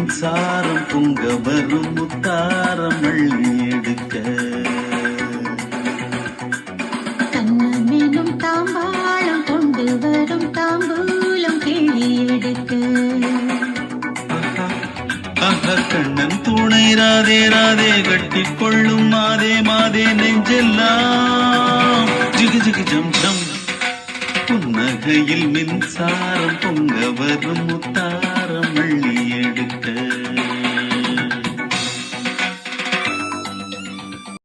மின்சாரம் பொங்க வரும் முத்தாரம் அள்ளி எடுக்க கண்ணமெனும் தாம்பாளம் கொண்டு வரும் தாம்பூலம் கிள்ளி எடுக்க கண்ணன் துணை ராதே ராதே கட்டிக் கொள்ளும் மாதே மாதே நெஞ்செல்லாம் ஜிகு ஜிகு ஜம் ஜம் புன்னகையில் மின்சாரம் பொங்க வரும் முத்தாரம் அள்ளி